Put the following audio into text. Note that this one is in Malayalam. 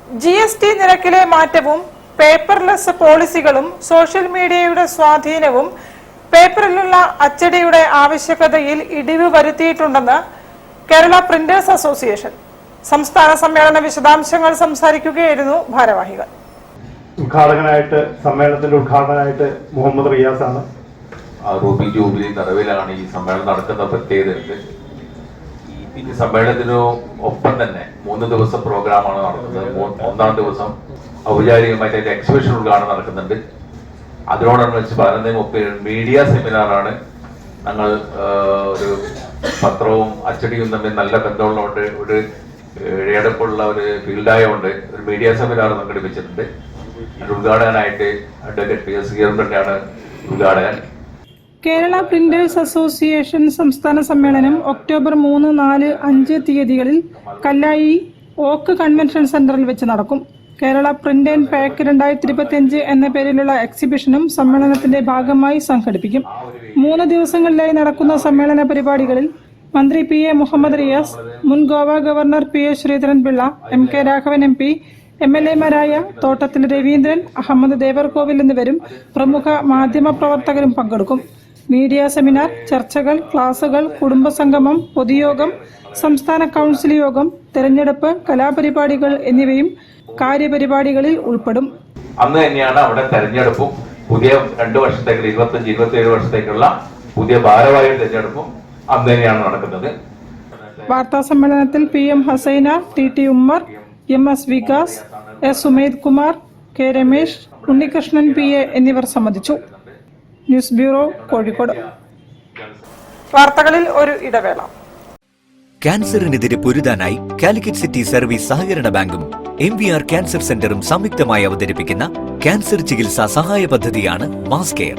GST നിരക്കിലെ മാറ്റവും പേപ്പർലെസ് പോളിസികളും സോഷ്യൽ മീഡിയയുടെ സ്വാധീനവും പേപ്പറിലുള്ള അച്ചടിയുടെ ആവശ്യകതയിൽ ഇടിവ് വരുത്തിയിട്ടുണ്ടെന്ന് കേരള പ്രിന്റേഴ്സ് അസോസിയേഷൻ. സംസ്ഥാന സമ്മേളന വിശദാംശങ്ങൾ സംസാരിക്കുകയായിരുന്നു ഭാരവാഹികൾ. സമ്മേളനത്തിന്റെ ഉദ്ഘാടകനായിട്ട് മുഹമ്മദ് റിയാസ് ആണ്. റൂബി ജൂബിലി നിറവിലാണ് ഈ സമ്മേളനം നടക്കുന്ന പ്രത്യേകതയുണ്ട്. ഈ സമ്മേളനത്തിനു ഒപ്പം തന്നെ 3 ദിവസം പ്രോഗ്രാമാണ് നടക്കുന്നത്. 1-ാം ദിവസം ഔപചാരികമായിട്ട് അതിന്റെ എക്സിബിഷൻ ഉദ്ഘാടനം നടക്കുന്നുണ്ട്. അതിനോടനുബന്ധിച്ച് 15 മീഡിയ സെമിനാറാണ്. ഞങ്ങൾ ഒരു പത്രവും അച്ചടിയും തമ്മിൽ നല്ല ബന്ധമുള്ളതുകൊണ്ട് ഒരു ഇഴയടുപ്പുള്ള ഒരു ഫീൽഡായതുകൊണ്ട് ഒരു മീഡിയ സെമിനാർ സംഘടിപ്പിച്ചിട്ടുണ്ട്. ഉദ്ഘാടകനായിട്ട് അഡ്വക്കേറ്റ് PS ഗീർബിട്ടാണ് ഉദ്ഘാടകൻ. കേരള പ്രിന്റേഴ്സ് അസോസിയേഷൻ സംസ്ഥാന സമ്മേളനം ഒക്ടോബർ 3, 4, 5 തീയതികളിൽ കല്ലായി ഓക്ക് കൺവെൻഷൻ സെന്ററിൽ വെച്ച് നടക്കും. കേരള പ്രിന്റ് ആൻഡ് പാക്ക് 2025 എന്ന പേരിലുള്ള എക്സിബിഷനും സമ്മേളനത്തിന്റെ ഭാഗമായി സംഘടിപ്പിക്കും. 3 ദിവസങ്ങളിലായി നടക്കുന്ന സമ്മേളന പരിപാടികളിൽ മന്ത്രി PA മുഹമ്മദ് റിയാസ്, മുൻ Goa governor PA Sreedharan Pillai, MK Raghavan MP, MLA-മാരായ Thottathil Raveendran, Ahmed Devarkovil എന്നിവരും പ്രമുഖ മാധ്യമ പ്രവർത്തകരും പങ്കെടുക്കും. മീഡിയ സെമിനാർ, ചർച്ചകൾ, ക്ലാസുകൾ, കുടുംബസംഗമം, പൊതുയോഗം, സംസ്ഥാന കൗൺസിൽ യോഗം, തെരഞ്ഞെടുപ്പ്, കലാപരിപാടികൾ എന്നിവയും കാര്യപരിപാടികളിൽ ഉൾപ്പെടും. അന്ന് തന്നെയാണ് അവിടെ തെരഞ്ഞെടുപ്പും പുതിയ 2 വർഷത്തേക്ക് 25-27 വർഷത്തേക്കുള്ള പുതിയ ഭാരവാഹികളുടെ തെരഞ്ഞെടുപ്പും അന്ന് തന്നെയാണ് നടക്കുന്നത്. വാർത്താ സമ്മേളനത്തിൽ PM Husaina, TT Ummer, MS Vikas, S Umayyad Kumar, K Ramesh, Unnikrishnan PA എന്നിവർ സംബന്ധിച്ചു. News bureau, Kozhikode. വാർത്തകളിൽ ഒരു ഇടവേള. ക്യാൻസറിനെതിരെ പൊരുതാനായി കാലിക്കറ്റ് സിറ്റി സർവീസ് സഹകരണ ബാങ്കും MVR ക്യാൻസർ സെന്ററും സംയുക്തമായി അവതരിപ്പിക്കുന്ന ക്യാൻസർ ചികിത്സാ സഹായ പദ്ധതിയാണ് മാസ് കെയർ.